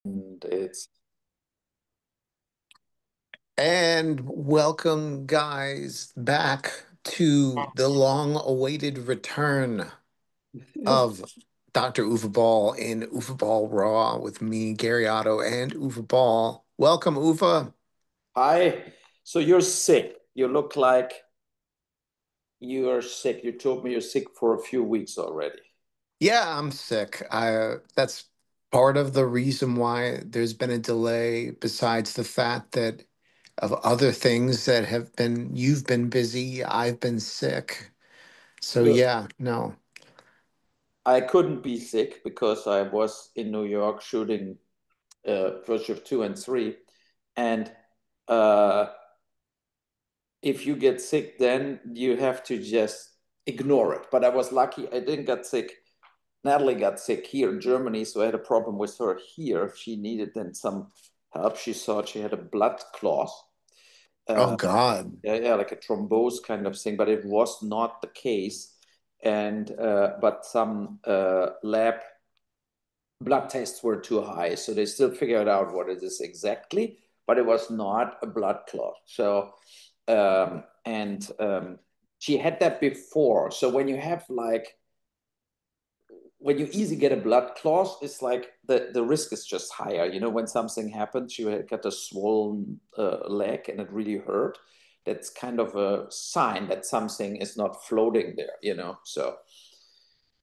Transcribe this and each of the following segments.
And it's And welcome, guys, back to the long awaited return of Dr. Uwe Boll in Uwe Boll RAW with me, Gary Otto, and Uwe Boll. Welcome, Uwe. hi. So you're sick. You look like you are sick. You told me you're sick for a few weeks already. Yeah, I'm sick. That's part of the reason why there's been a delay, besides the fact that of other things that you've been busy, I've been sick. So, Look, yeah, no. I couldn't be sick because I was in New York shooting First Shift 2 and 3. And uh, if you get sick, then you have to just ignore it. But I was lucky I didn't get sick. Natalie got sick here in Germany, so I had a problem with her here. She needed then some help. She thought she had a blood clot. Oh, Uh, God. yeah, like a thrombose kind of thing, but it was not the case. And but some lab blood tests were too high, so they still figured out what it is exactly, but it was not a blood clot. So and she had that before. So when you have like when you easy get a blood clot, it's like the risk is just higher. You know, when something happens, you got a swollen leg and it really hurt. That's kind of a sign that something is not floating there. So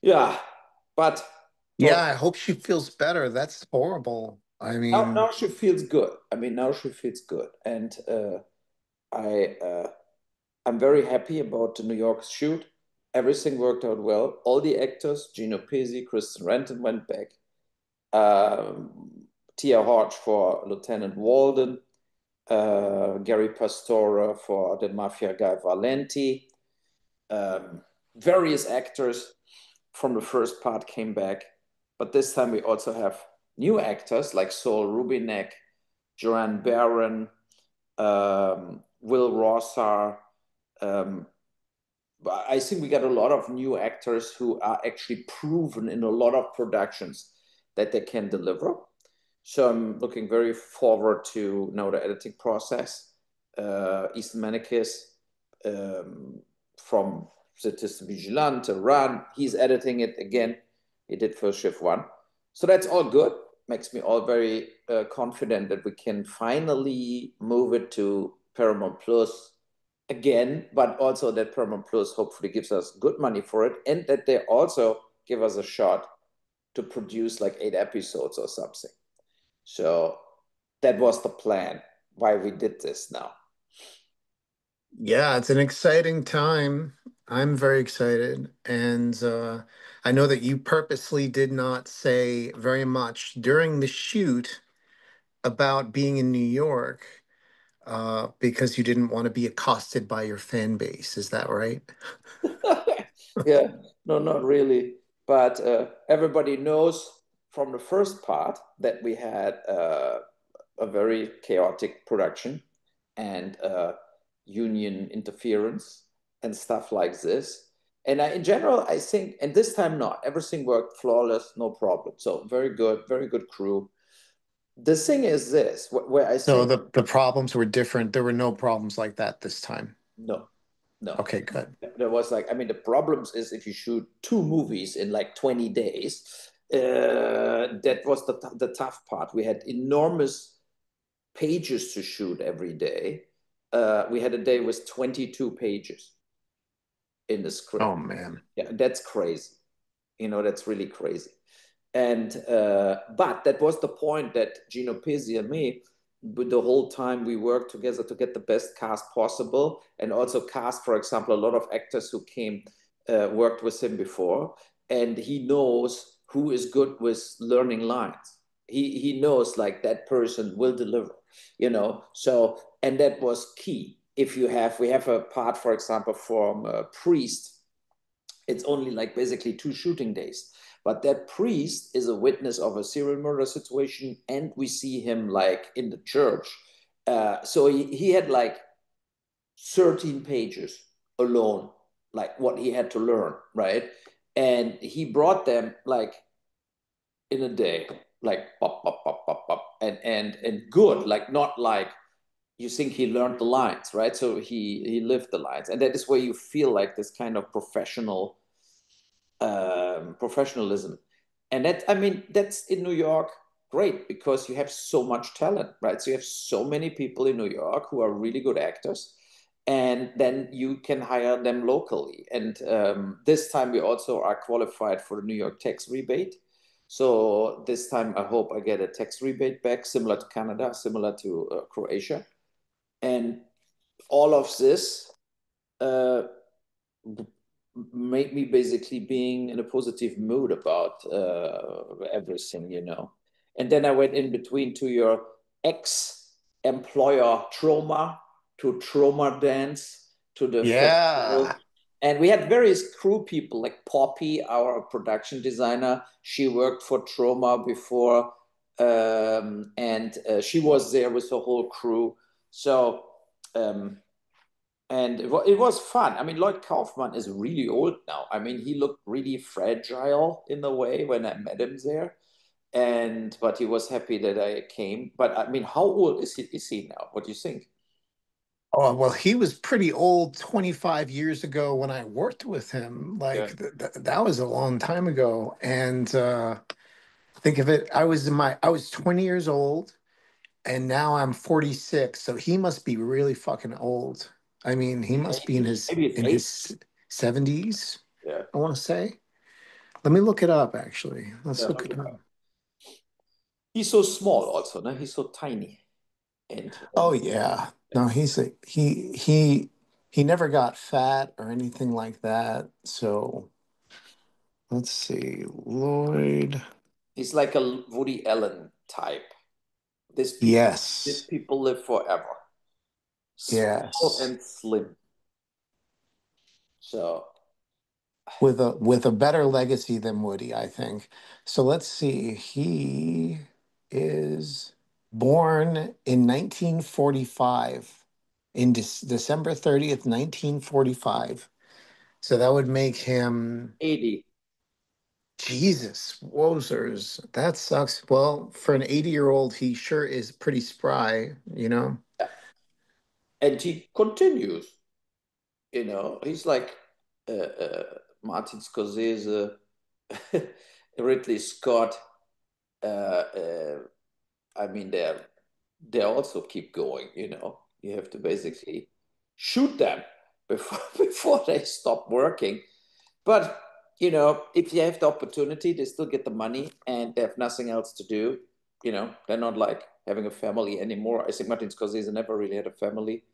yeah, but Yeah, I hope she feels better. That's horrible. I mean, now she feels good. I mean, now she feels good, and I I'm very happy about the New York shoot. Everything worked out well. All the actors, Gino Pizzi, Kristen Renton went back. Tia Hodge for Lieutenant Walden, Gary Pastora for the mafia guy Valenti. Um, Various actors from the first part came back, but this time we also have new actors like Saul Rubinek, Joanne Barron, Will Rossar. Um, I think we got a lot of new actors who are actually proven in a lot of productions that they can deliver. So I'm looking very forward to now the editing process. Ethan Manikis from Statista Vigilante, Run, he's editing it again. He did First Shift 1. So that's all good. Makes me all very confident that we can finally move it to Paramount Plus again, but also that Paramount Plus hopefully gives us good money for it, and that they also give us a shot to produce like 8 episodes or something. So that was the plan why we did this now. yeah, it's an exciting time. I'm very excited. And I know that you purposely did not say very much during the shoot about being in New York because you didn't want to be accosted by your fan base. Is that right? Yeah, no, not really. But everybody knows from the first part that we had a very chaotic production and union interference and stuff like this. And in general, I think, and this time not, everything worked flawless, no problem. So very good crew. The thing is this, where I So think, the problems were different. There were no problems like that this time. no, no. Okay, good. There was like, I mean, the problems is if you shoot two movies in like 20 days, that was the tough part. We had enormous pages to shoot every day. We had a day with 22 pages in the Oh, script. man. Yeah, that's crazy. That's really crazy. And but that was the point that Gino Pizzi and me, with the whole time we worked together to get the best cast possible, and also cast, for example, a lot of actors who came worked with him before, and he knows who is good with learning lines. He knows like that person will deliver, So and that was key. If we have a part, for example, from a priest, it's only like basically 2 shooting days. But that priest is a witness of a serial murder situation, and we see him like in the church. So he had like 13 pages alone, like what he had to learn, right? And he brought them like in a day, like pop, pop, pop, pop, and good, like not like you think he learned the lines, right? So he lived the lines, and that is where you feel like this kind of professionalism. And that, I mean, that's in New York great because you have so much talent, right? So you have so many people in New York who are really good actors, and then you can hire them locally. And this time we also are qualified for the New York tax rebate. So this time I hope I get a tax rebate back, similar to Canada, similar to Croatia. And all of this uh, made me basically being in a positive mood about everything, you know. And then I went in between to your ex-employer trauma, to trauma dance, to the Yeah. festival. And we had various crew people like Poppy, our production designer. She worked for Trauma before, and she was there with the whole crew. So um, and it was fun. I mean, Lloyd Kaufman is really old now. I mean, he looked really fragile in a way when I met him there, and but he was happy that I came. But I mean, how old is he? Is he now? What do you think? Oh, well, he was pretty old 25 years ago when I worked with him. Yeah. Like that was a long time ago. And think of it, I was 20 years old and now I'm 46, so he must be really fucking old. I mean, he must be Maybe it's in eight. his 70s, Yeah. I want to say. Let me look it up actually. Let's Yeah. look it up. He's so small, also. No? He's so tiny, and Oh yeah. No, he never got fat or anything like that. So let's see. Lloyd. he's like a Woody Allen type. These Yes. people live forever, small Yes. and slim. So With a better legacy than Woody, I think. So let's see. He is born in 1945, in December 30th, 1945. So that would make him 80. Jesus, wozers. That sucks. Well, for an 80-year-old, he sure is pretty spry, you know? Yeah. And he continues. You know, he's like Martin Scorsese, Ridley Scott. I mean, they also keep going. You know, you have to basically shoot them before before they stop working. But you know, if you have the opportunity, they still get the money, and they have nothing else to do. You know, they're not like having a family anymore. I think Martin Scorsese never really had a family,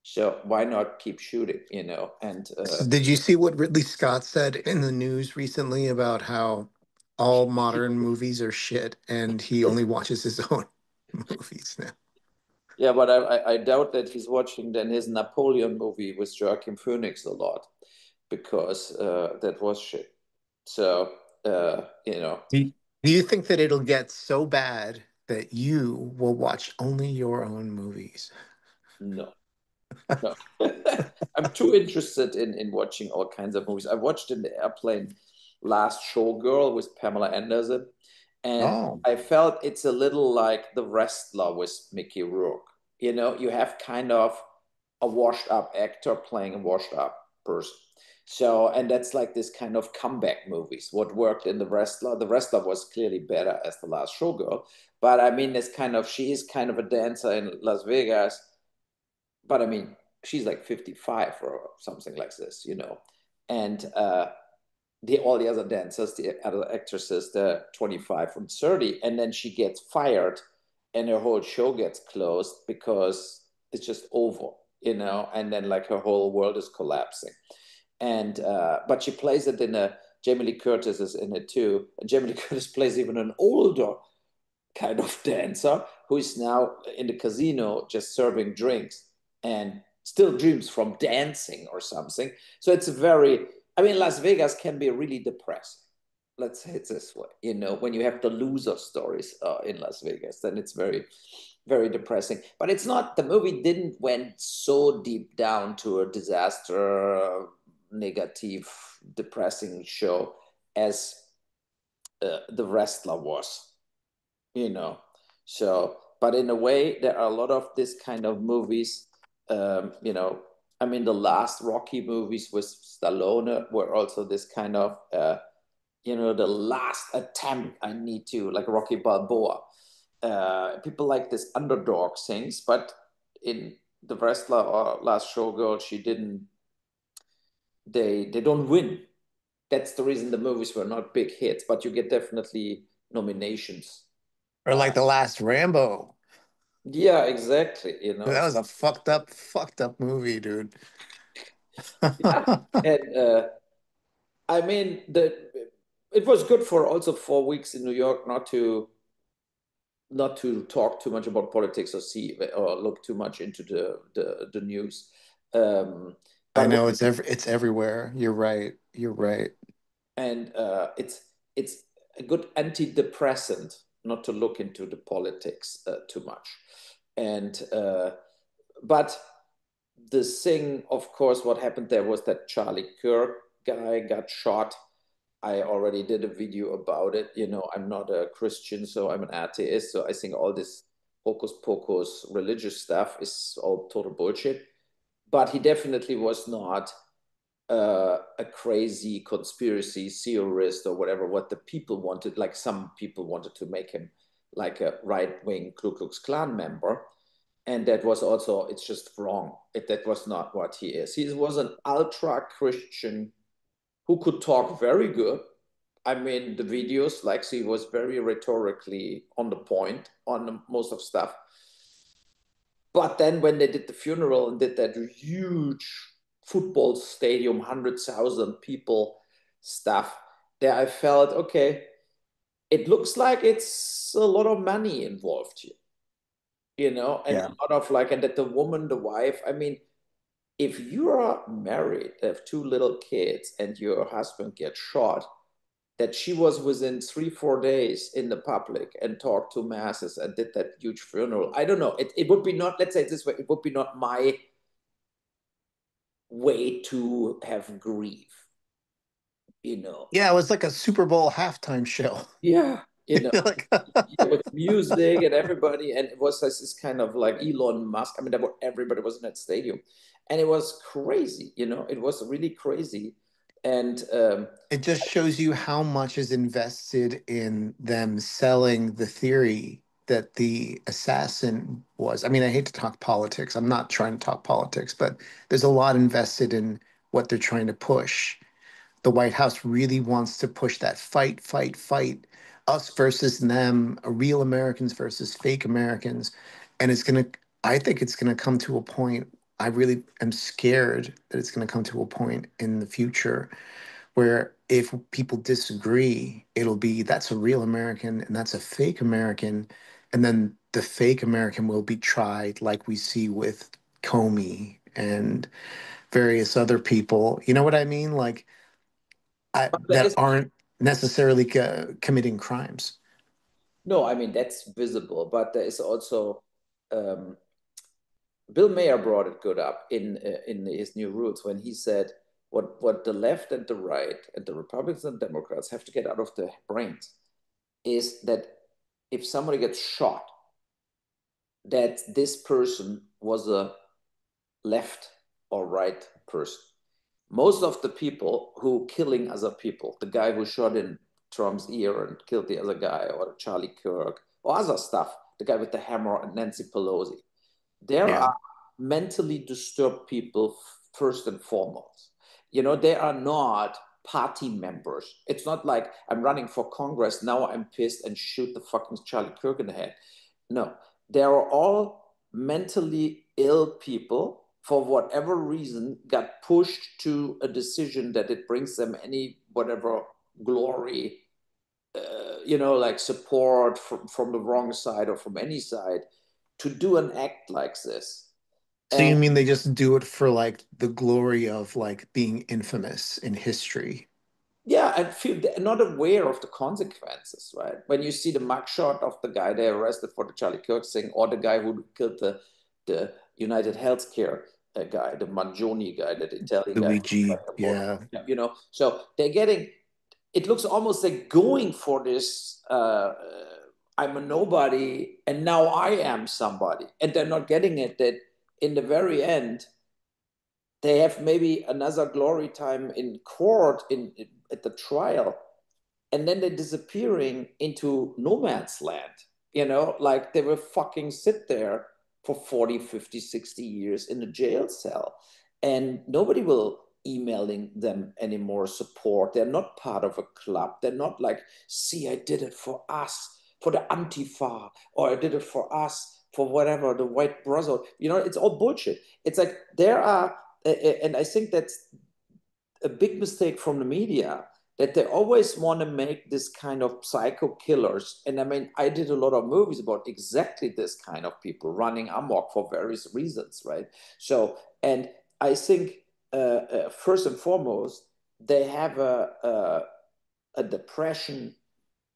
so why not keep shooting? You know, and So did you see what Ridley Scott said in the news recently about how all modern movies are shit and he only watches his own movies now? yeah, but I doubt that he's watching then his Napoleon movie with Joaquin Phoenix a lot because that was shit. So you know, Do you think that it'll get so bad that you will watch only your own movies? no, no. I'm too interested in watching all kinds of movies. I watched in the airplane last Showgirl with Pamela Anderson, and Oh, I felt it's a little like The Wrestler with Mickey Rourke. You know, you have kind of a washed up actor playing a washed up person. So, and that's like this kind of comeback movies. What worked in The Wrestler was clearly better as the last Showgirl. But I mean, it's kind of, she is kind of a dancer in Las Vegas, but I mean, she's like 55 or something like this, you know. And all the other dancers, the other actresses, they're 25 and 30. And then she gets fired and her whole show gets closed because it's just over, you know. And then like her whole world is collapsing. And but she plays it in a, Jamie Lee Curtis is in it too. And Jamie Lee Curtis plays even an older kind of dancer who is now in the casino just serving drinks and still dreams from dancing or something. So it's a very, I mean, Las Vegas can be really depressing. Let's say it this way. You know, when you have the loser stories in Las Vegas, then it's very, very depressing. But it's not, the movie didn't went so deep down to a disaster, negative, depressing show as The Wrestler was, you know. So but in a way, there are a lot of this kind of movies. You know, I mean, the last Rocky movies with Stallone were also this kind of, you know, the last attempt I need to, like Rocky Balboa. People like this underdog things, but in the wrestler or last showgirl, she didn't. They don't win. That's the reason the movies were not big hits, but you get definitely nominations. Or like the last Rambo. Yeah, exactly. You know, That was a fucked up movie, dude. yeah, and I mean the it was good for also 4 weeks in New York not to talk too much about politics or see or look too much into the news. Um, I but know it's everywhere. You're right. You're right. and it's a good antidepressant not to look into the politics too much, and but the thing, of course, what happened there was that Charlie Kirk guy got shot. I already did a video about it. You know, I'm not a Christian, so I'm an atheist. So I think all this hocus pocus religious stuff is all total bullshit. But he definitely was not a crazy conspiracy theorist or whatever, what the people wanted. Like some people wanted to make him like a right wing Ku Klux Klan member. And that was also, it's just wrong. That was not what he is. He was an ultra Christian who could talk very good. I mean, the videos, like he was very rhetorically on the point on most of stuff. But then when they did the funeral and did that huge football stadium, 100,000 people stuff, there I felt, okay, it looks like it's a lot of money involved here, you know, and Yeah. a lot of like, and that the woman, the wife, I mean, if you are married, have two little kids, and your husband gets shot, that she was within 3 4 days in the public and talked to masses and did that huge funeral. I don't know. It would be not, let's say it this way, it would be not my way to have grief, you know. Yeah, it was like a Super Bowl halftime show. Yeah, you know, Like yeah, with music and everybody, and it was this kind of like Elon Musk. I mean, that everybody was in that stadium, and it was crazy. You know, it was really crazy, and it just shows you how much is invested in them selling the theory that the assassin was. I mean, I hate to talk politics. I'm not trying to talk politics, but there's a lot invested in what they're trying to push. The White House really wants to push that fight, fight, fight, us versus them, real Americans versus fake Americans. And I think it's gonna come to a point. I really am scared that it's gonna come to a point in the future where if people disagree, it'll be that's a real American and that's a fake American. And then the fake American will be tried like we see with Comey and various other people. You know what I mean? Like but there that is aren't necessarily committing crimes. no, I mean that's visible, but there is also um, Bill Mayer brought it good up in his New Rules when he said what the left and the right and the Republicans and Democrats have to get out of their brains is that if somebody gets shot, that this person was a left or right person. Most of the people who killing other people, the guy who shot in Trump's ear and killed the other guy, or Charlie Kirk, or other stuff, the guy with the hammer and Nancy Pelosi, there Yeah. are mentally disturbed people first and foremost. You know, they are not party members. It's not like I'm running for Congress, now I'm pissed and shoot the fucking Charlie Kirk in the head. No, they are all mentally ill people for whatever reason got pushed to a decision that it brings them any whatever glory, you know, like support from the wrong side or from any side to do an act like this. So And you mean they just do it for like the glory of like being infamous in history? yeah, I feel they're not aware of the consequences, right? When you see the mugshot of the guy they arrested for the Charlie Kirk thing, or the guy who killed the United Healthcare guy, the Mangione guy, that Italian guy, Luigi, yeah. you know. So they're getting. It looks almost like going for this I'm a nobody, and now I am somebody. And they're not getting it that in the very end, they have maybe another glory time in court at the trial, and then they're disappearing into no man's land. Like they will fucking sit there for 40, 50, 60 years in a jail cell, and nobody will emailing them anymore support. They're not part of a club. They're not like, see, I did it for us, for the Antifa, or I did it for us, for whatever, the white brotherhood. It's all bullshit. It's like there are, and I think that's a big mistake from the media, that they always want to make this kind of psycho killers. And I mean, I did a lot of movies about exactly this kind of people running amok for various reasons, right? So, and I think first and foremost, they have a depression.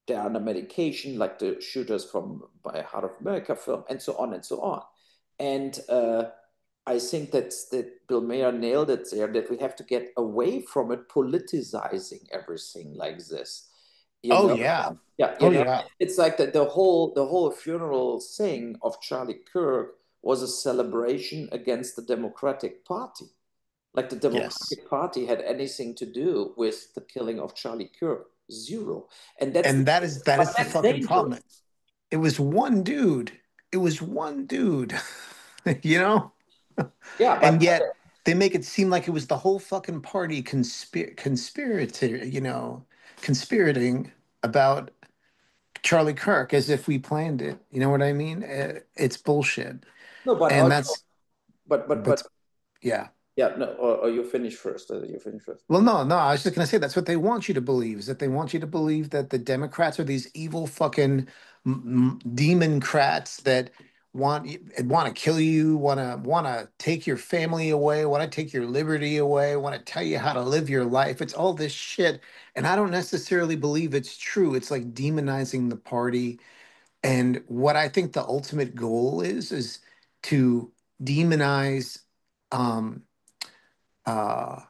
They're on a medication, like the shooters from by Heart of America film, and so on and so on. And I think that Bill Mayer nailed it there, that we have to get away from it politicizing everything like this. You Oh know, yeah. yeah, Oh yeah. it's like that the whole funeral thing of Charlie Kirk was a celebration against the Democratic Party. Like the Yes. Democratic Party had anything to do with the killing of Charlie Kirk? Zero. And that's And that but is the that's fucking dangerous. problem. It was one dude. It was one dude. you know? Yeah, And but yet they make it seem like it was the whole fucking party conspirator, conspirating about Charlie Kirk as if we planned it. You know what I mean? It's bullshit. no, but And also, that's but but yeah. yeah, no, or you finish first. You finish first. Well, no. I was just gonna say that's what they want you to believe, is that they want you to believe that the Democrats are these evil fucking democrats that want to kill you, want to take your family away, want to take your liberty away, want to tell you how to live your life. It's all this shit, and I don't necessarily believe it's true. It's like demonizing the party, and what I think the ultimate goal is to demonize. Um, uh,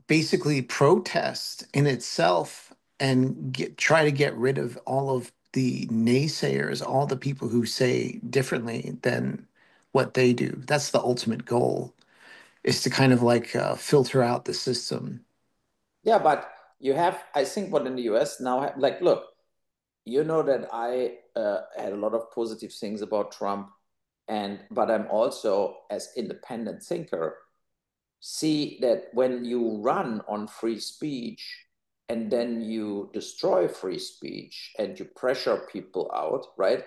Basically protest in itself and try to get rid of all of the naysayers, all the people who say differently than what they do. That's the ultimate goal, is to kind of like filter out the system. Yeah, but you have, I think, what in the US now, like, look, that I had a lot of positive things about Trump, but I'm also, as independent thinker, see that when you run on free speech and then you destroy free speech and you pressure people out, right?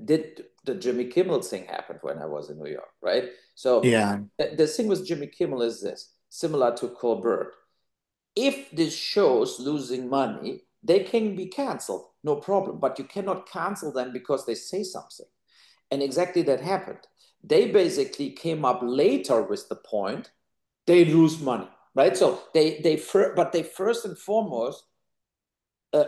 Did the Jimmy Kimmel thing happen when I was in New York, right? So Yeah. the thing with Jimmy Kimmel is this, similar to Colbert. If this show's losing money, they can be canceled, no problem. But you cannot cancel them because they say something. And exactly that happened. They basically came up later with the point they lose money, right? So they first and foremost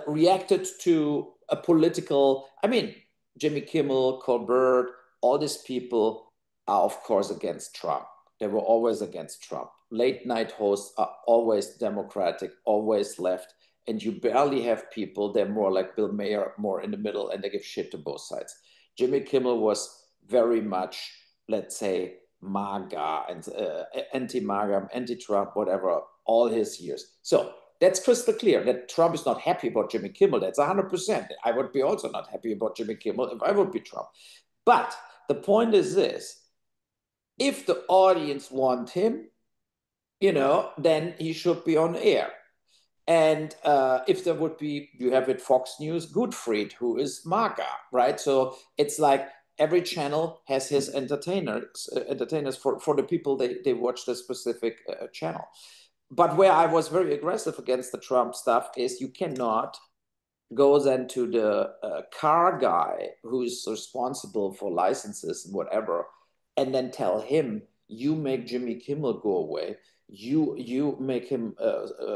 reacted to a political. I mean, Jimmy Kimmel, Colbert, all these people are of course against Trump. They were always against Trump. Late night hosts are always Democratic, always left, and you barely have people. They're more like Bill Mayer, more in the middle, and they give shit to both sides. Jimmy Kimmel was very much, let's say, MAGA and anti-MAGA, anti-Trump, whatever, all his years. So that's crystal clear that Trump is not happy about Jimmy Kimmel. That's 100%. I would be also not happy about Jimmy Kimmel if I would be Trump. But the point is this, if the audience want him, then he should be on air. And if there would be, you have at Fox News, Goodfried, who is MAGA, right? So it's like every channel has his entertainers for the people they watch the specific channel. But where I was very aggressive against the Trump stuff is you cannot go then to the car guy who's responsible for licenses and whatever, and then tell him you make Jimmy Kimmel go away. You make him,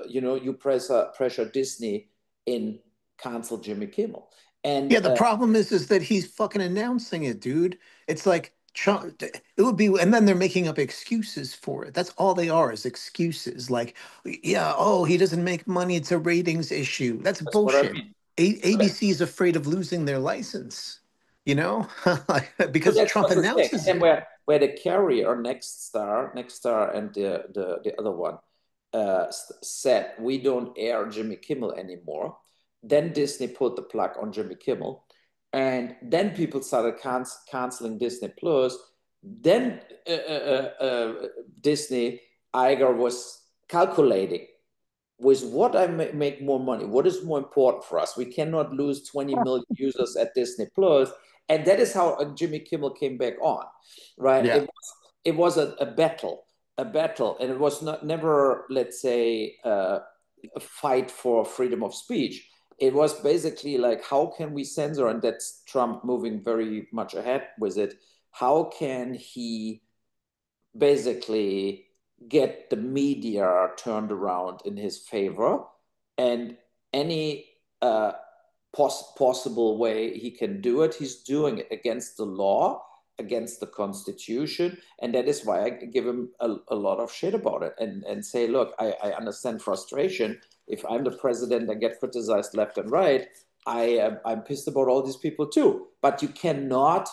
you pressure Disney in cancel Jimmy Kimmel, and Yeah, the problem is that he's fucking announcing it, dude. It's like Trump, it would be, and then they're making up excuses for it. That's all they are, is excuses. Like, yeah, oh, he doesn't make money. It's a ratings issue. That's that's what I bullshit. mean. ABC is afraid of losing their license, you know, So because that's Trump what's the thing. And announces then it. where the carrier, Next Star, and the other one said we don't air Jimmy Kimmel anymore. Then Disney pulled the plug on Jimmy Kimmel, and then people started canceling Disney Plus. Then Disney Iger was calculating with what I make more money. What is more important for us? We cannot lose 20 million users at Disney Plus, and that is how Jimmy Kimmel came back on, right? Yeah. It was a battle, and it was not never, let's say, a fight for freedom of speech. It was basically like, how can we censor? And that's Trump moving very much ahead with it. How can he basically get the media turned around in his favor, and any possible way he can do it, he's doing it against the law, against the constitution, and that is why I give him a lot of shit about it, and say, look, I understand frustration. If I'm the president and get criticized left and right, I'm pissed about all these people too, but you cannot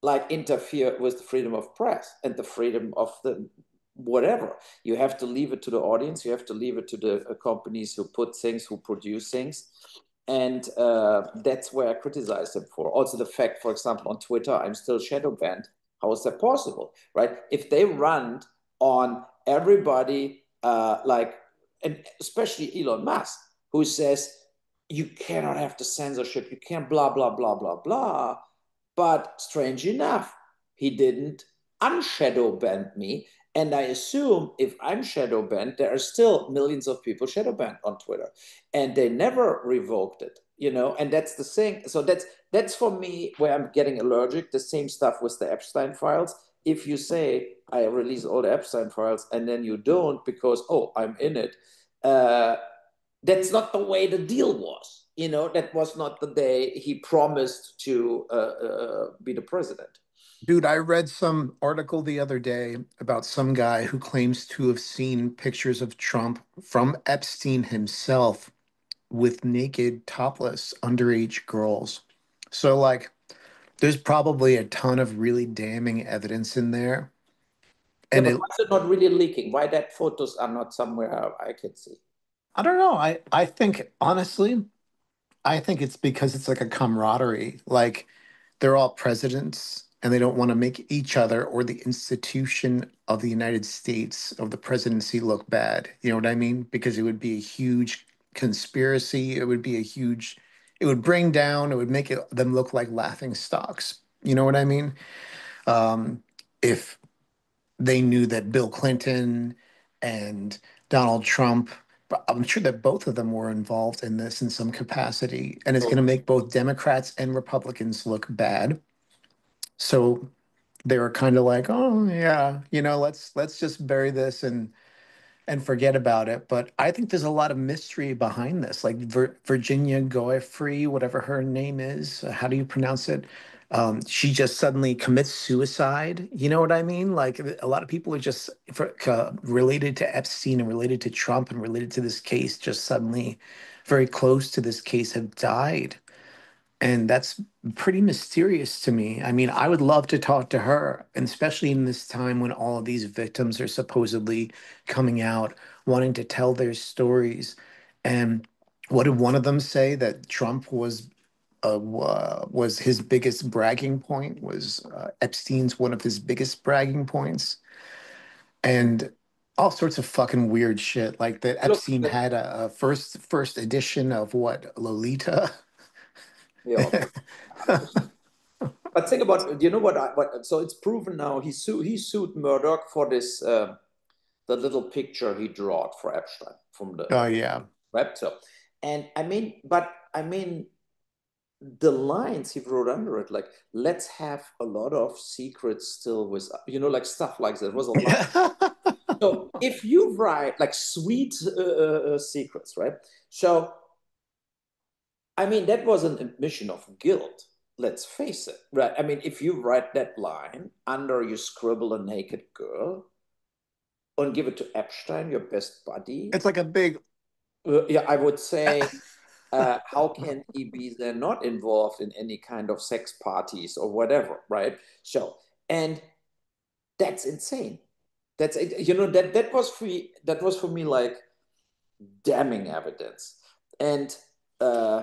like interfere with the freedom of press and the freedom of the whatever. You have to leave it to the audience. You have to leave it to the companies who put things, who produce things. And that's where I criticize him for. Also, the fact, for example, on Twitter, I'm still shadow banned. How is that possible, right? If they run on everybody, and especially Elon Musk, who says you cannot have the censorship, you can't blah blah blah blah blah, but strange enough, he didn't unshadow ban me. And I assume if I'm shadow banned, there are still millions of people shadow banned on Twitter, and they never revoked it. And that's the thing. So that's for me where I'm getting allergic. The same stuff with the Epstein files. If you say I release all the Epstein files and then you don't because I'm in it, uh, that's not the way the deal was. That was not the day he promised to be the president. Dude, I read some article the other day about some guy who claims to have seen pictures of Trump from Epstein himself with naked, topless, underage girls. So, like, there's probably a ton of really damning evidence in there. Yeah, And but it, why is it not really leaking? Why that photos are not somewhere I can see? I don't know. I think, honestly, I think it's because it's like a camaraderie. Like they're all presidents and they don't want to make each other or the institution of the United States of the presidency look bad. You know what I mean? Because it would be a huge conspiracy. It would bring down, it would make them look like laughing stocks. You know what I mean? If they knew that Bill Clinton and Donald Trump, but I'm sure that both of them were involved in this in some capacity, and it's going to make both Democrats and Republicans look bad. So they were kind of like, "Oh yeah, let's just bury this and forget about it." But I think there's a lot of mystery behind this. Like Virginia Goeffrey, whatever her name is, how do you pronounce it? She just suddenly commits suicide. You know what I mean? Like a lot of people are just related to Epstein and related to Trump and related to this case, just suddenly very close to this case have died. And that's pretty mysterious to me. I mean, I would love to talk to her, and especially in this time when all of these victims are supposedly coming out, wanting to tell their stories. And what did one of them say? That Trump was his biggest bragging point, was Epstein's one of his biggest bragging points, and all sorts of fucking weird shit, like that Look, Epstein had a first edition of what, Lolita. yeah, 100%. But think about, what? So it's proven now. He sued Murdoch for this, the little picture he drawed for Epstein from Oh the yeah. web. So, and I mean, the lines he wrote under it, like, let's have a lot of secrets still with, like stuff like that. It was a line. So if you write like sweet secrets, right? So I mean, that was an admission of guilt. Let's face it, right? I mean, if you write that line under, you scribble a naked girl and give it to Epstein, your best buddy, It's like a big yeah, I would say How can he be then not involved in any kind of sex parties or whatever, right? So, and that's insane. That's that was for me like damning evidence. And uh,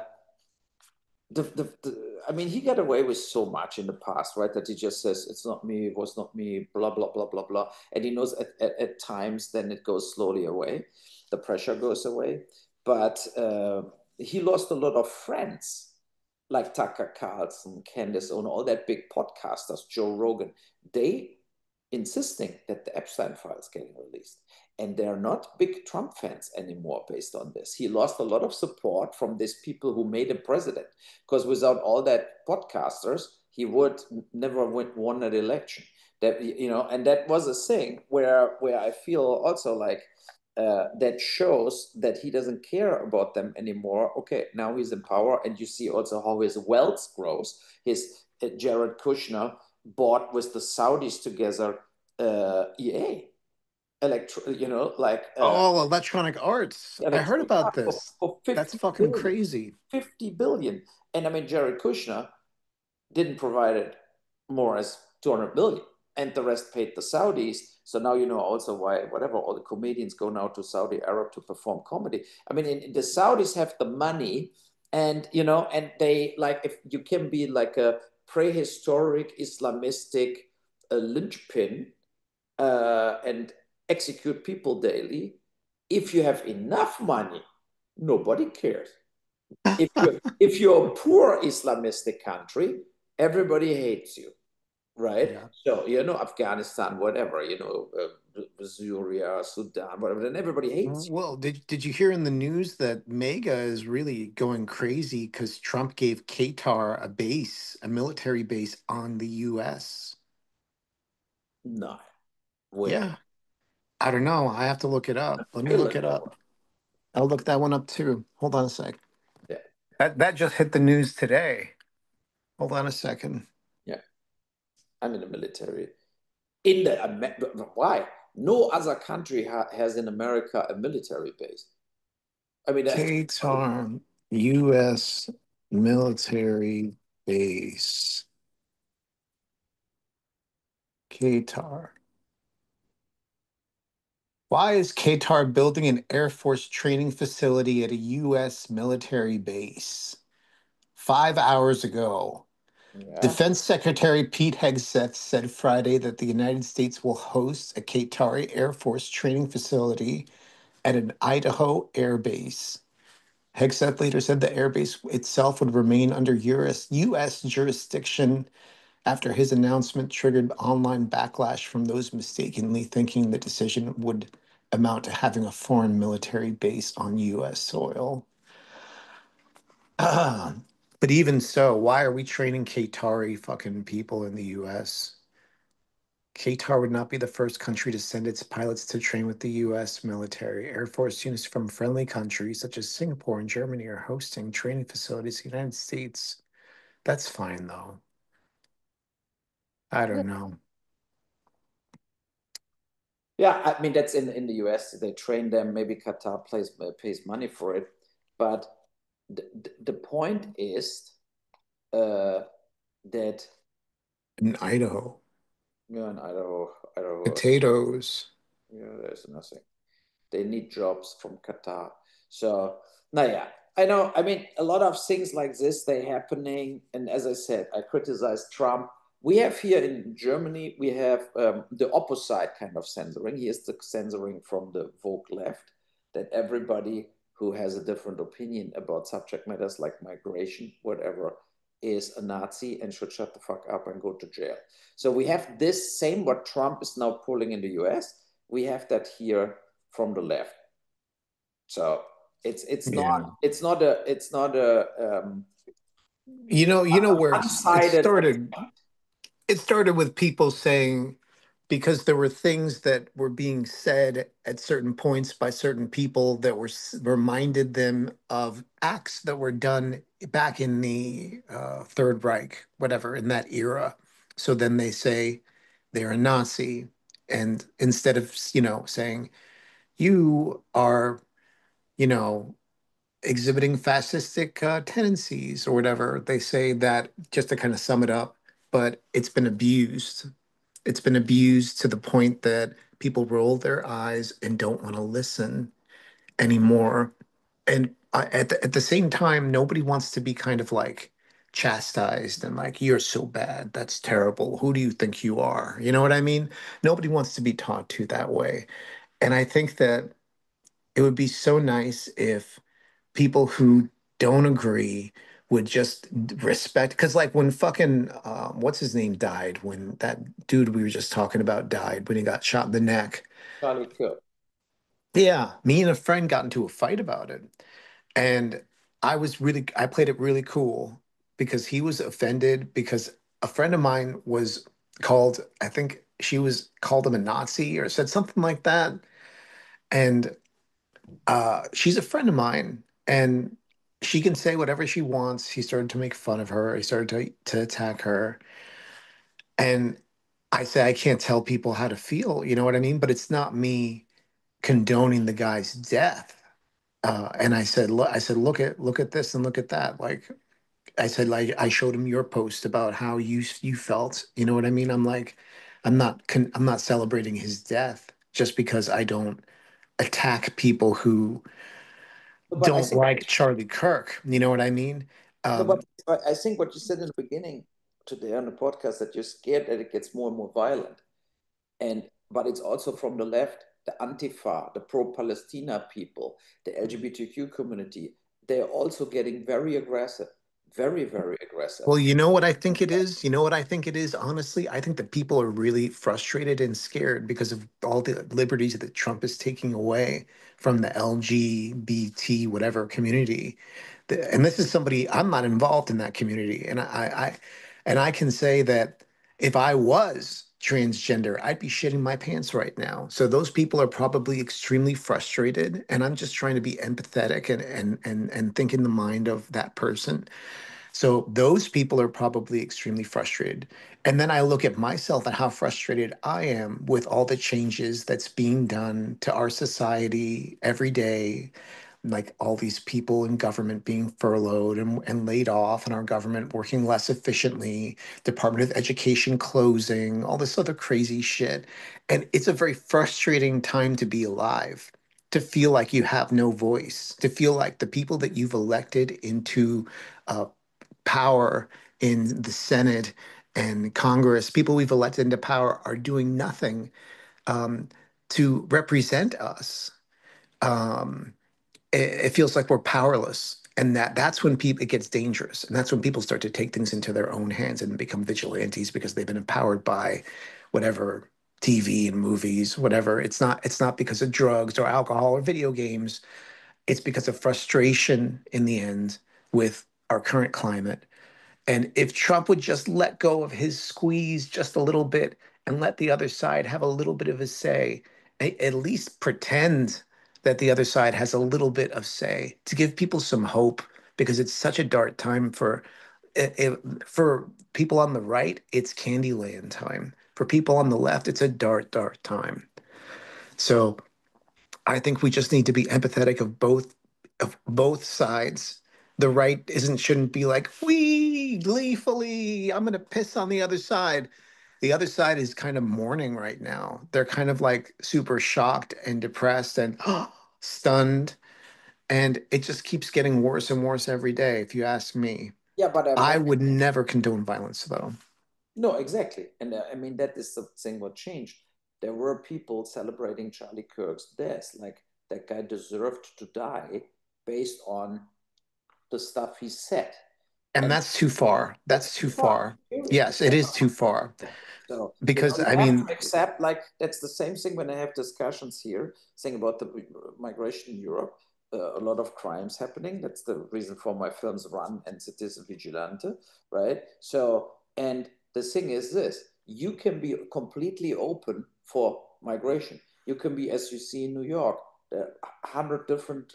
I mean, he got away with so much in the past, right? That he just says, it's not me, it was not me, blah, blah, blah, blah, blah. And he knows at times then it goes slowly away. The pressure goes away. But he lost a lot of friends like Tucker Carlson, Candace Owens, all that big podcasters, Joe Rogan. They insisting that the Epstein files getting released. And they're not big Trump fans anymore based on this. He lost a lot of support from these people who made him president, because without all that podcasters, he would never won an election. That and that was a thing where I feel also like that shows that he doesn't care about them anymore. Okay, now he's in power, and you see also how his wealth grows. His Jared Kushner bought with the Saudis together EA, like Oh, Electronic Arts. I heard electronic about art this. for That's 50 fucking billion. crazy. 50 billion. And I mean, Jared Kushner didn't provide it more as 200 million, and the rest paid the Saudis. So now you know also why, whatever, all the comedians go now to Saudi Arab to perform comedy. I mean, the Saudis have the money, and and they, like, if you can be like a prehistoric Islamistic linchpin and execute people daily, if you have enough money, nobody cares. If you're a poor Islamistic country, everybody hates you, right? Yeah. So Afghanistan, whatever, Syria, Sudan, whatever, then everybody hates you. Well, did you hear in the news that Mega is really going crazy because Trump gave Qatar a base, a military base on the US? No, where? Yeah. I don't know. I have to look it up. Let me look Thailand it or what? up. I'll look that one up too. Hold on a sec. Yeah, That just hit the news today. Hold on a second. yeah. I'm in the military. In why? No other country has in America a military base. I mean, that's Qatar, US military base. Qatar. Why is Qatar building an Air Force training facility at a US military base? 5 hours ago, yeah, Defense Secretary Pete Hegseth said Friday that the United States will host a Qatari Air Force training facility at an Idaho air base. Hegseth later said the airbase itself would remain under US jurisdiction after his announcement triggered online backlash from those mistakenly thinking the decision would amount to having a foreign military base on US soil. But even so, why are we training Qatari fucking people in the US? Qatar would not be the first country to send its pilots to train with the US military. Air Force units from friendly countries such as Singapore and Germany are hosting training facilities in the United States. That's fine, though. I yeah, don't know. yeah. I mean, that's in the US. They train them. Maybe Qatar pays money for it, but the point is uh, that In Idaho, in Idaho, potatoes. there's nothing. They need jobs from Qatar. So, naja, I know. I mean, a lot of things like this they happening. And as I said, I criticize Trump. We have here in Germany, we have the opposite kind of censoring. Here's the censoring from the woke left, that everybody who has a different opinion about subject matters like migration, whatever, is a Nazi and should shut the fuck up and go to jail. So we have this same what Trump is now pulling in the US. We have that here from the left. So it's not Yeah. it's not a You know where it one-sided. started. It started with people saying because there were things that were being said at certain points by certain people that reminded them of acts that were done back in the Third Reich, whatever, in that era. So then they say they're a Nazi, and instead of saying you are, you know exhibiting fascistic tendencies or whatever. They say that just to kind of sum it up, but it's been abused. It's been abused to the point that people roll their eyes and don't want to listen anymore. And at the same time, nobody wants to be kind of like chastised and like, you're so bad. That's terrible. Who do you think you are? You know what I mean? Nobody wants to be taught to that way. And I think that it would be so nice if people who don't agree would just respect. Because, like, when fucking, what's his name died, when that dude we were just talking about died, when he got shot in the neck. Charlie Kirk. Yeah, me and a friend got into a fight about it. And I played it really cool because he was offended because a friend of mine was called, I think she was called him a Nazi or said something like that. And she's a friend of mine and she can say whatever she wants. He started to make fun of her. He started to attack her. And I say, I can't tell people how to feel. You know what I mean? But it's not me condoning the guy's death. And I said, look at this and look at that. Like, I said, like, I showed him your post about how you felt. You know what I mean? I'm like, I'm not celebrating his death just because I don't attack people who But I don't think, like Charlie Kirk. You know what I mean? no, Um, but I think what you said in the beginning today on the podcast, that you're scared that it gets more and more violent. And but it's also from the left, the Antifa, the pro-Palestina people, the LGBTQ community. They're also getting very aggressive, very, very aggressive. well, you know what I think it is? You know what I think it is, honestly? I think that people are really frustrated and scared because of all the liberties that Trump is taking away from the LGBT whatever community. And this is somebody I'm not involved in that community. And I can say that if I was transgender, I'd be shitting my pants right now. So those people are probably extremely frustrated. And I'm just trying to be empathetic and think in the mind of that person. So those people are probably extremely frustrated. And then I look at myself and how frustrated I am with all the changes that's being done to our society every day, like all these people in government being furloughed and laid off, and our government working less efficiently, Department of Education closing, all this other crazy shit. And it's a very frustrating time to be alive. To feel like you have no voice, to feel like the people that you've elected into uh, power in the Senate and Congress, people we've elected into power are doing nothing um, to represent us. Um, it feels like we're powerless. And that's when people it gets dangerous. And that's when people start to take things into their own hands and become vigilantes because they've been empowered by whatever TV and movies, whatever. It's not because of drugs or alcohol or video games. It's because of frustration in the end with our current climate. And if Trump would just let go of his squeeze just a little bit and let the other side have a little bit of a say, at least pretend that the other side has a little bit of say to give people some hope because it's such a dark time for people on the right, it's Candyland time. For people on the left, it's a dark, dark time. So I think we just need to be empathetic of both sides. The right isn't shouldn't be like, we gleefully, I'm gonna piss on the other side. The other side is kind of mourning right now. They're kind of like super shocked and depressed and stunned. And it just keeps getting worse and worse every day, if you ask me. Yeah, but I would never condone violence, though. no, exactly. And I mean, that is the thing what changed. There were people celebrating Charlie Kirk's death, like that guy deserved to die based on the stuff he said. And And that's too far. that's That's too too far, far. period. Yes, it is too far. So, Because, you I have mean, to accept, like, that's the same thing when I have discussions here, saying about the migration in Europe. A lot of crimes happening. That's the reason for my films Run and Citizen Vigilante, right? So, and the thing is this, you can be completely open for migration. You can be, as you see in New York, there are 100 different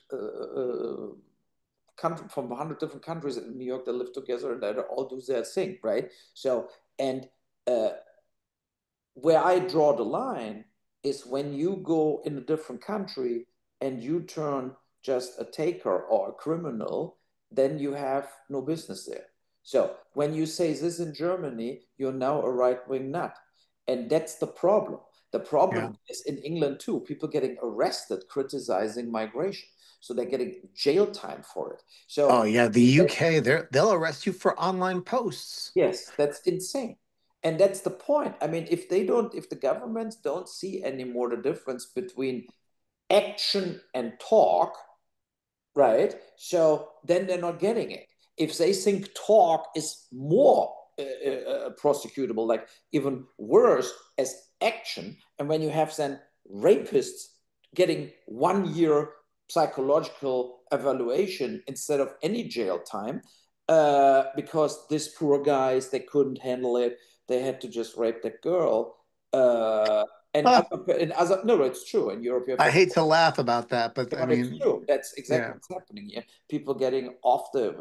from 100 different countries in New York that live together and that all do their thing, right? So, and uh, where I draw the line is when you go in a different country and you turn just a taker or a criminal, then you have no business there. So when you say this in Germany, you're now a right-wing nut. And that's the problem. The Yeah. problem is in England too, people getting arrested criticizing migration. So they're getting jail time for it. Oh So yeah, the UK, they'll arrest you for online posts. yes, that's insane. And that's the point. I mean, if the governments don't see anymore the difference between action and talk, right? So then they're not getting it. If they think talk is more prosecutable, like even worse as action, and when you have then rapists getting 1 year psychological evaluation instead of any jail time, because these poor guys they couldn't handle it, they had to just rape that girl. Uh, Ah, in other, no, it's true. In Europe, you have I that, hate to laugh about that, but I but it's mean, true. That's exactly yeah. what's happening here. People getting off the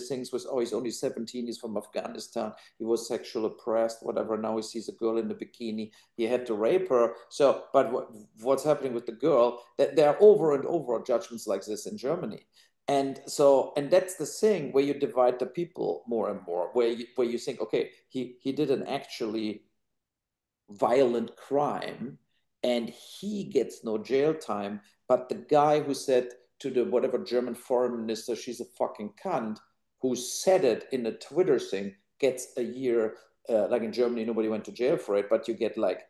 things with, oh, he's only 17, he's from Afghanistan, he was sexually oppressed, whatever. Now he sees a girl in the bikini, he had to rape her. So, but what's happening with the girl? That there are over and over judgments like this in Germany. And so, and that's the thing where you divide the people more and more, where you think, okay, he didn't actually violent crime and he gets no jail time. But the guy who said to the whatever German foreign minister, she's a fucking cunt, who said it in a Twitter thing, gets a year. Like in Germany, nobody went to jail for it, but you get like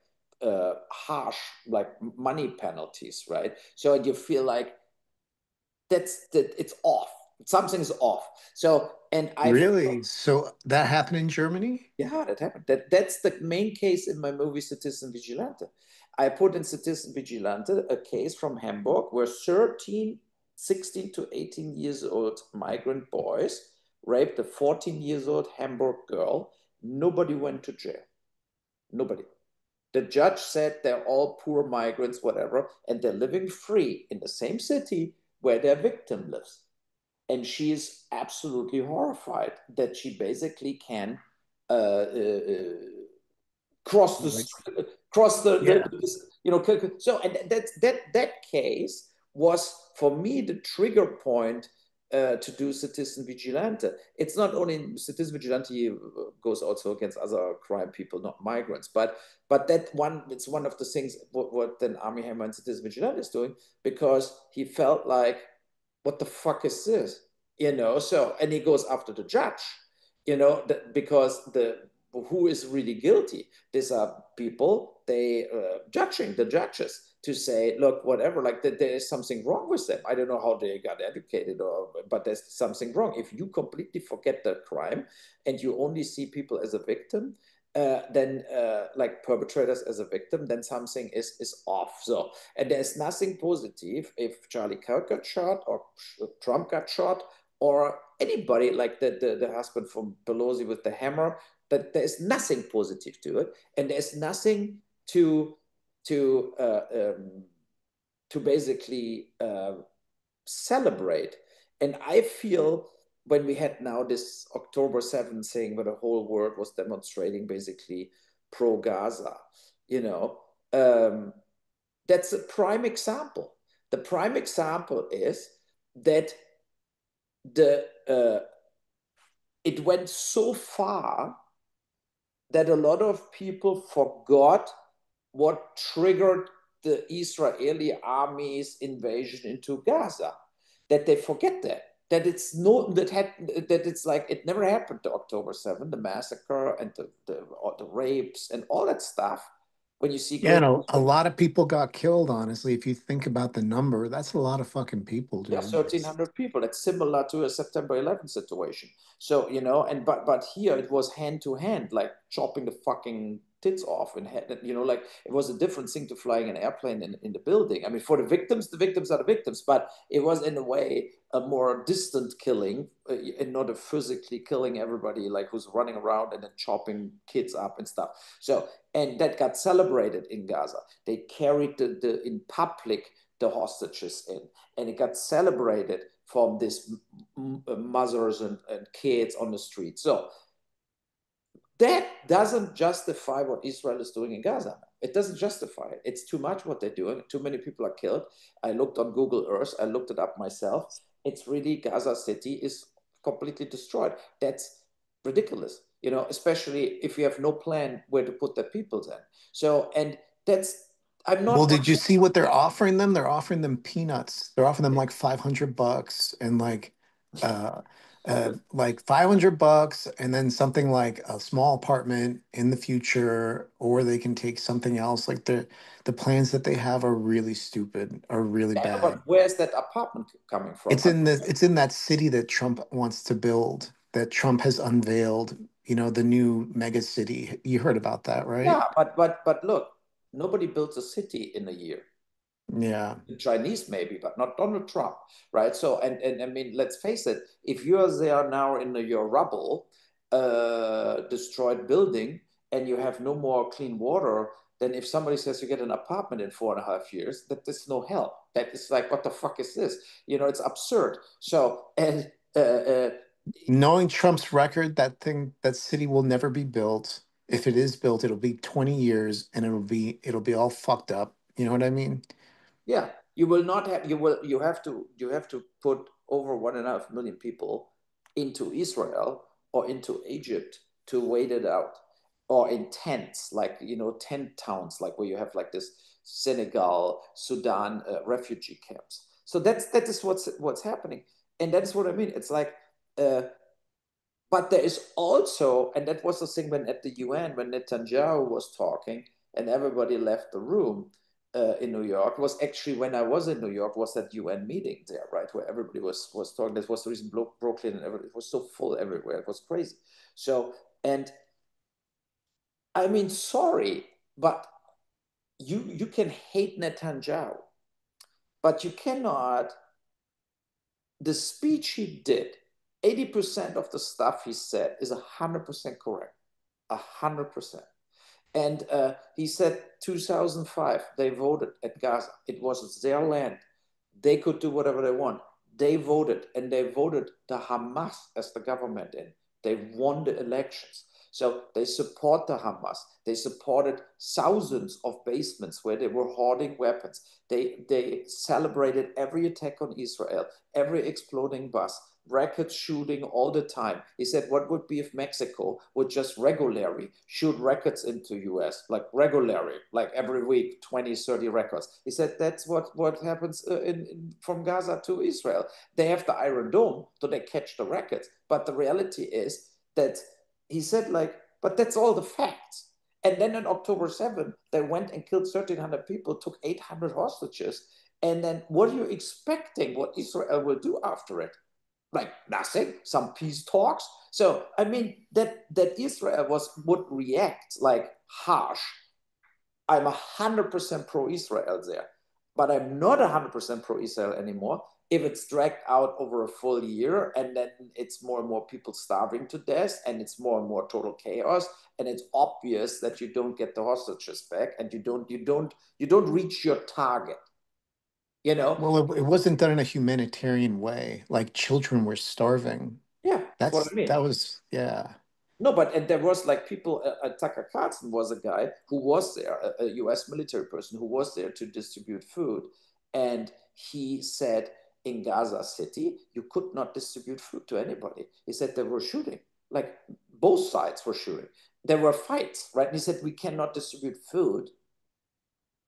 harsh, like money penalties, right? So you feel like it's off. Something's off. So, and I feel Really? So that happened in Germany? yeah, that happened. That's the main case in my movie Citizen Vigilante. I put in Citizen Vigilante a case from Hamburg where 13, 16 to 18 years old migrant boys raped a 14 years old Hamburg girl. Nobody went to jail. Nobody. The judge said they're all poor migrants, whatever, and they're living free in the same city where their victim lives. And she is absolutely horrified that she basically can uh, uh, uh, cross Like, yeah. the. So and that case was for me the trigger point to do Citizen Vigilante. It's not only Citizen Vigilante goes also against other crime people, not migrants, but that one it's one of the things what then Army Hammer and Citizen Vigilante is doing because he felt like what the fuck is this? So and he goes after the judge, because who is really guilty? These are people they judging the judges to say, look, whatever, like that there is something wrong with them. I don't know how they got educated, but there's something wrong. If you completely forget the crime and you only see people as a victim, then like perpetrators as a victim, then something is off. So, and there's nothing positive if Charlie Kirk got shot or Trump got shot or anybody like the husband from Pelosi with the hammer. That there's nothing positive to it, and there's nothing to uh, um, to basically celebrate. And I feel when we had now this October 7th thing where the whole world was demonstrating basically pro Gaza, you know, um, that's a prime example. The prime example is that the it went so far that a lot of people forgot what triggered the Israeli army's invasion into Gaza. That they forget that it's no that it's like it never happened to October 7th, the massacre and the rapes and all that stuff. When you see Yeah, great and a lot of people got killed, honestly. If you think about the number, that's a lot of fucking people, yeah, dude. 1,300 people. That's similar to a September 11th situation. So, and but here it was hand to hand, like chopping the fucking tits off and like it was a different thing to flying an airplane in the building. I mean, for the victims are the victims, but it was in a way a more distant killing and not a physically killing everybody like who's running around and then chopping kids up and stuff. So, and that got celebrated in Gaza. They carried the in public the hostages in and it got celebrated from these mothers and kids on the street. So That doesn't justify what Israel is doing in Gaza. It doesn't justify it. It's too much what they're doing. Too many people are killed. I looked on Google Earth. I looked it up myself. It's really Gaza City is completely destroyed. That's ridiculous, especially if you have no plan where to put the people then. So, and that's, I'm Well, not, did you see what they're offering them? They're offering them peanuts. They're offering them like $500 and uh like $500 and then something like a small apartment in the future, or they can take something else. Like the plans that they have are really stupid, are really but bad. where's that apartment coming from? It's in that city that Trump wants to build, that Trump has unveiled, the new mega city. You heard about that, right? Yeah, but look, nobody builds a city in a year. Yeah. The Chinese maybe, but not Donald Trump, right? So, and I mean, let's face it, if you're there now in your rubble, destroyed building, and you have no more clean water, then if somebody says you get an apartment in 4.5 years, that is no help. That is like, what the fuck is this? It's absurd. So, and Knowing Trump's record, that city will never be built. If it is built, it'll be 20 years and it'll be all fucked up. You know what I mean? yeah, you have to put over 1.5 million people into Israel or into Egypt to wait it out, or in tents, like tent towns, like where you have like this Senegal, Sudan refugee camps. So that is what's happening, and that's what I mean. It's like, uh, but there is also, and that was the thing when at the UN, when Netanyahu was talking and everybody left the room in New York, was actually when I was in New York, was that UN meeting there, right, where everybody was talking. That was the reason Brooklyn and everything, it was so full everywhere. It was crazy. So, and I mean, sorry, but you can hate Netanyahu, but you cannot. The speech he did, 80% of the stuff he said is 100% correct. 100%. And he said 2005, they voted at Gaza. It was their land. They could do whatever they want. They voted, and they voted the Hamas as the government in. They won the elections. So they support the Hamas. They supported thousands of basements where they were hoarding weapons. They celebrated every attack on Israel, every exploding bus, record shooting all the time. He said, what would be if Mexico would just regularly shoot records into US, like regularly, like every week, 20, 30 records. He said, that's what happens from Gaza to Israel. They have the Iron Dome, so they catch the records. But the reality is that he said, like, but that's all the facts. And then on October 7th, they went and killed 1,300 people, took 800 hostages. And then what are you expecting what Israel will do after it? Like nothing, some peace talks. So I mean that Israel would react like harsh. I'm 100% pro-Israel there, but I'm not 100% pro-Israel anymore if it's dragged out over a full year, and then it's more and more people starving to death, and it's more and more total chaos, and it's obvious that you don't get the hostages back, and you don't reach your target. You know, Well, it wasn't done in a humanitarian way. Like children were starving. yeah, that's what I That mean. was, yeah. No, but and there was like people. Tucker Carlson was a guy who was there, a U.S. military person who was there to distribute food, and he said in Gaza City you could not distribute food to anybody. He said they were shooting, like both sides were shooting. There were fights, right? And he said we cannot distribute food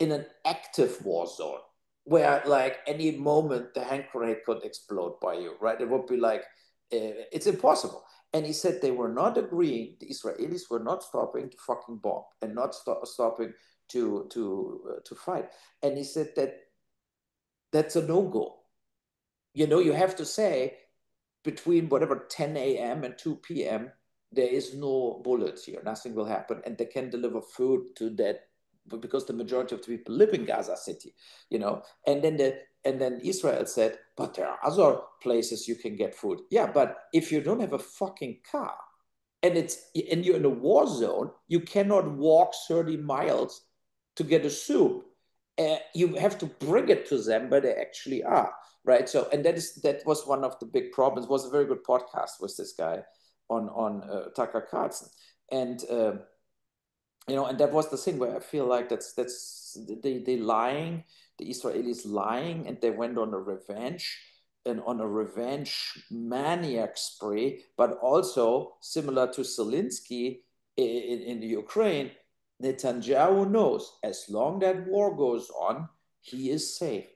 in an active war zone where like any moment the hand grenade could explode by you, right? It would be like it's impossible. And he said they were not agreeing. The Israelis were not stopping to fucking bomb and not stopping to fight. And he said that that's a no go. You have to say between whatever 10 a.m. and 2 p.m. there is no bullets here. Nothing will happen, and they can deliver food to that because the majority of the people live in Gaza City. And then Israel said, but there are other places you can get food. Yeah, but if you don't have a fucking car and you're in a war zone, you cannot walk 30 miles to get a soup. You have to bring it to them where they actually are, right? So, and that was one of the big problems. It was a very good podcast with this guy on Tucker Carlson. And and that was the thing where I feel like that's they lying, the Israelis lying, and they went on a revenge and on a revenge maniac spree, but also similar to Zelensky in the Ukraine. Netanyahu knows as long that war goes on, he is safe.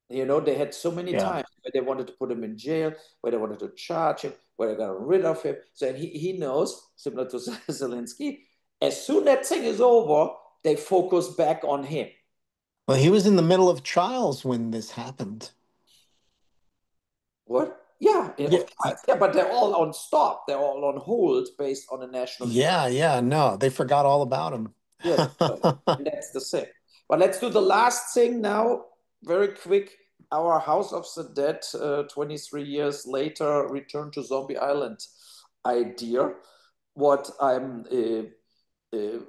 They had so many Yeah. times where they wanted to put him in jail, where they wanted to charge him, where they got rid of him. So he knows, similar to Zelensky, as soon as that thing is over, they focus back on him. Well, he was in the middle of trials when this happened. What? Yeah, Yeah. of course. Yeah, but they're all on stop. They're all on hold based on a national security. Yeah, yeah, no, they forgot all about him. Yes, and that's the thing. But let's do the last thing now, very quick. Our House of the Dead, 23 years later, Return to Zombie Island idea. What I'm, uh,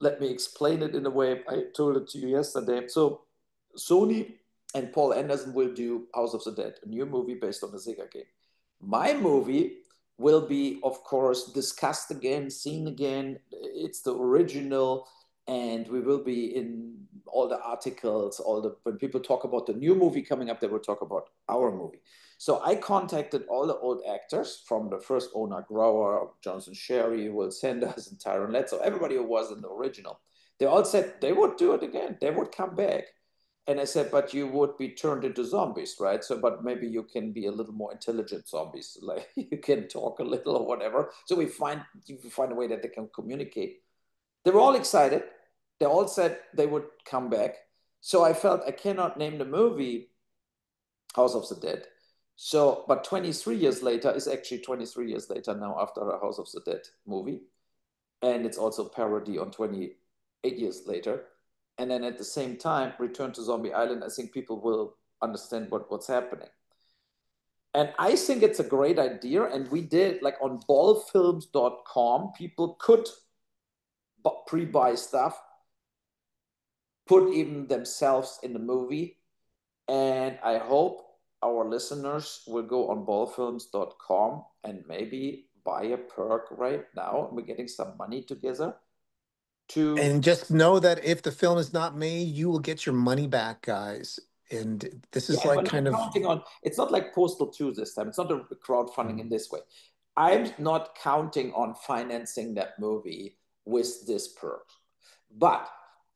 let me explain it in a way I told it to you yesterday. So, Sony and Paul Anderson will do House of the Dead, a new movie based on the Sega game. My movie will be, of course, discussed again, seen again. It's the original, and we will be in all the articles. When people talk about the new movie coming up, they will talk about our movie. So I contacted all the old actors from the first owner, Grower, Johnson Sherry, Will Sanders, and Tyron Letzo, everybody who was in the original. They all said they would do it again. They would come back. And I said, but you would be turned into zombies, right? So, but maybe you can be a little more intelligent zombies, like you can talk a little or whatever. So you find a way that they can communicate. They were all excited. They all said they would come back. So I felt I cannot name the movie House of the Dead. So, but 23 years later is actually 23 years later now after the House of the Dead movie. And it's also a parody on 28 years later. And then at the same time, Return to Zombie Island, I think people will understand what's happening. And I think it's a great idea. And we did, like on ballfilms.com, people could pre buy stuff, put even themselves in the movie. And I hope our listeners will go on ballfilms.com and maybe buy a perk right now. We're getting some money together to. And just know that if the film is not made, you will get your money back, guys. And this Yeah, is and we're like not kind of, counting on, it's not like Postal 2 this time. It's not a crowdfunding in this way. I'm not counting on financing that movie with this perk. But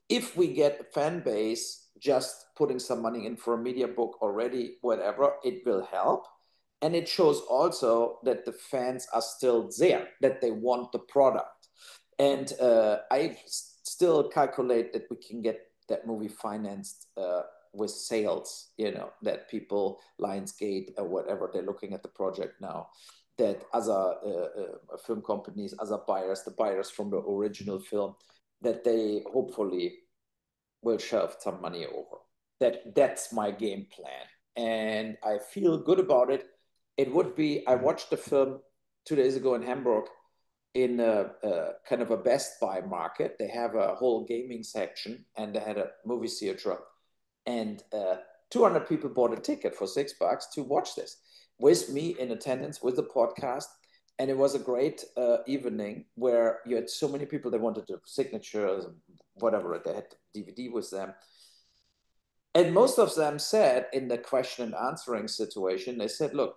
if we get a fan base just putting some money in for a media book already, whatever, it will help. And it shows also that the fans are still there, that they want the product. And I still calculate that we can get that movie financed with sales, that people, Lionsgate or whatever, they're looking at the project now, that other film companies, other buyers, the buyers from the original film, that they hopefully will shove some money over. That's my game plan. And I feel good about it. It would be, I watched the film 2 days ago in Hamburg in a kind of a Best Buy market. They have a whole gaming section and they had a movie theater. And 200 people bought a ticket for $6 to watch this with me in attendance with the podcast. And it was a great evening where you had so many people that wanted the signatures, whatever, they had the DVD with them. And most of them said in the question and answering situation, they said, look,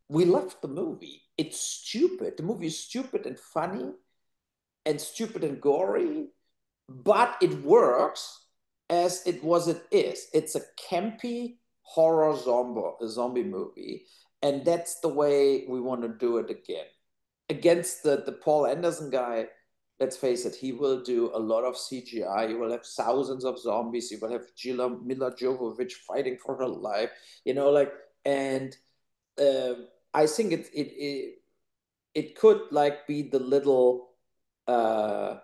we loved the movie. It's stupid. The movie is stupid and funny and stupid and gory, but it works as it is. It's a campy horror zombie movie, and that's the way we want to do it again. Against the Paul Anderson guy, let's face it, he will do a lot of CGI. He will have thousands of zombies. He will have Mila Jovovich fighting for her life, like, and uh, I think it could like be the little uh,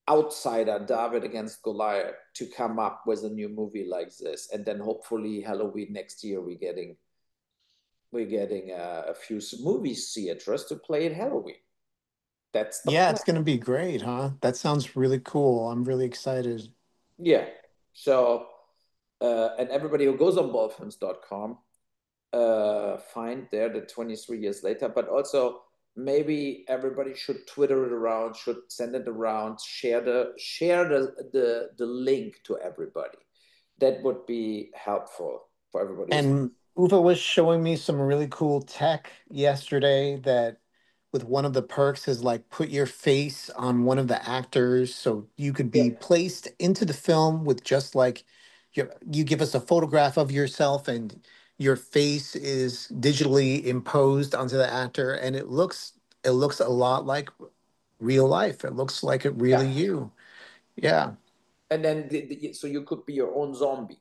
outsider David against Goliath to come up with a new movie like this, and then hopefully Halloween next year we're getting a few movie theaters to play at Halloween. That's the yeah, plan. it's going to be great, huh? That sounds really cool. I'm really excited. Yeah. So, and everybody who goes on ballfilms.com find there the 23 years later, but also maybe everybody should Twitter it around, should send it around, share the link to everybody. That would be helpful for everybody who's. And Uwe was showing me some really cool tech yesterday that with one of the perks is like put your face on one of the actors so you could Yeah, be placed into the film with just like you give us a photograph of yourself and your face is digitally imposed onto the actor and it looks a lot like real life. It looks like it really yeah. you. Yeah. And then so you could be your own zombie.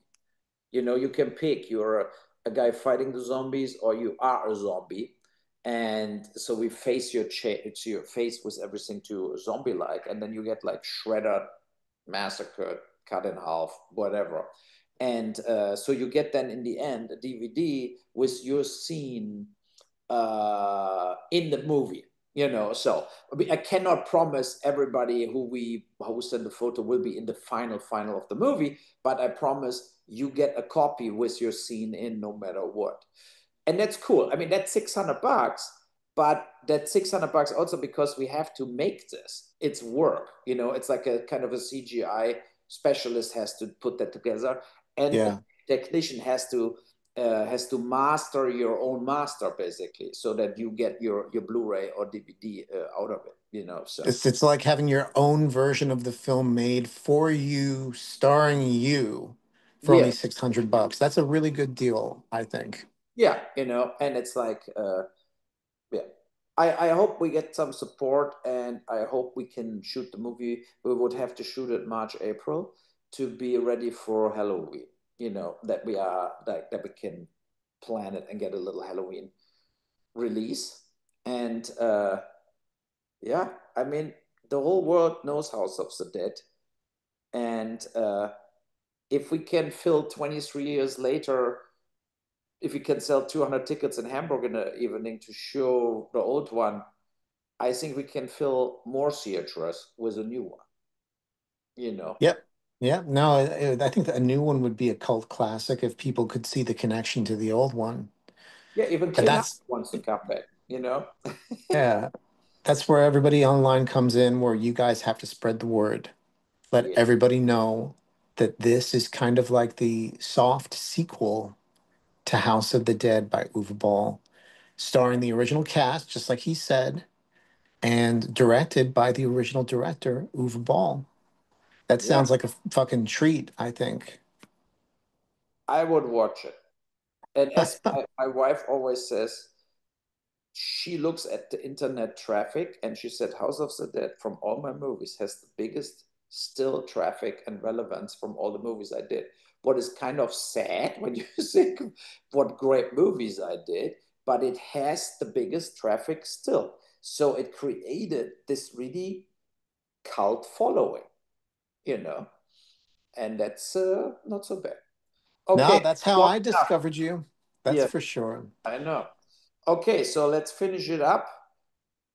You can pick you're a guy fighting the zombies or you are a zombie. And so we face to your face with everything to zombie like, and then you get like shredded, massacred, cut in half, whatever. And so you get then in the end a DVD with your scene in the movie. So I cannot promise everybody who we posted the photo will be in the final of the movie, but I promise you get a copy with your scene in no matter what. And that's cool. I mean, that's $600, but that's $600 also because we have to make this. It's work. It's like a kind of a CGI specialist has to put that together, and a Yeah. technician has to master your own master basically, so that you get your Blu-ray or DVD out of it. So It's like having your own version of the film made for you, starring you, for only yeah, $600. That's a really good deal, I think. yeah, and it's like yeah. I hope we get some support, and I hope we can shoot the movie. We would have to shoot it March, April to be ready for Halloween. That we can plan it and get a little Halloween release. And yeah, I mean, the whole world knows House of the Dead. And if we can fill 23 years later, if we can sell 200 tickets in Hamburg in an evening to show the old one, I think we can fill more theaters with a new one. You know, Yep. Yeah. No, I think that a new one would be a cult classic if people could see the connection to the old one. yeah. Even And Clint Howard that's, wants to come back. yeah, that's where everybody online comes in, where you guys have to spread the word. Let Yeah, everybody know that this is kind of like the soft sequel to House of the Dead by Uwe Boll, starring the original cast, just like he said, and directed by the original director, Uwe Ball. That yeah. sounds like a fucking treat, I think. I would watch it. And as my wife always says, she looks at the internet traffic and she said House of the Dead from all my movies has the biggest still traffic and relevance from all the movies I did. What is kind of sad when you think of what great movies I did, but it has the biggest traffic still. So it created this really cult following, you know, and that's not so bad. No, Okay, that's how long I enough. discovered you. That's Yeah, for sure. I know. Okay, so let's finish it up.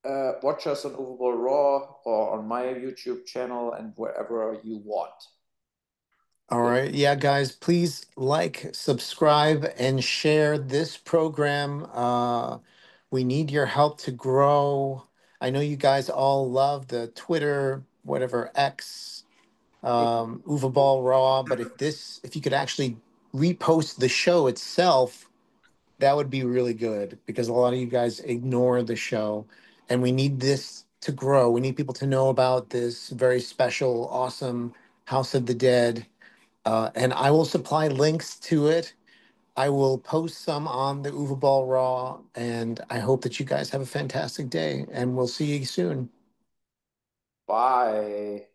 Watch us on Uwe Boll RAW or on my YouTube channel and wherever you want. All Yeah. right. Yeah, guys, please like, subscribe, and share this program. We need your help to grow. I know you guys all love the Twitter, whatever, X, Uwe Ball Raw, but if you could actually repost the show itself, that would be really good because a lot of you guys ignore the show, and we need this to grow. We need people to know about this very special, awesome House of the Dead, and I will supply links to it. I will post some on the Uwe Ball Raw, and I hope that you guys have a fantastic day, and we'll see you soon. Bye.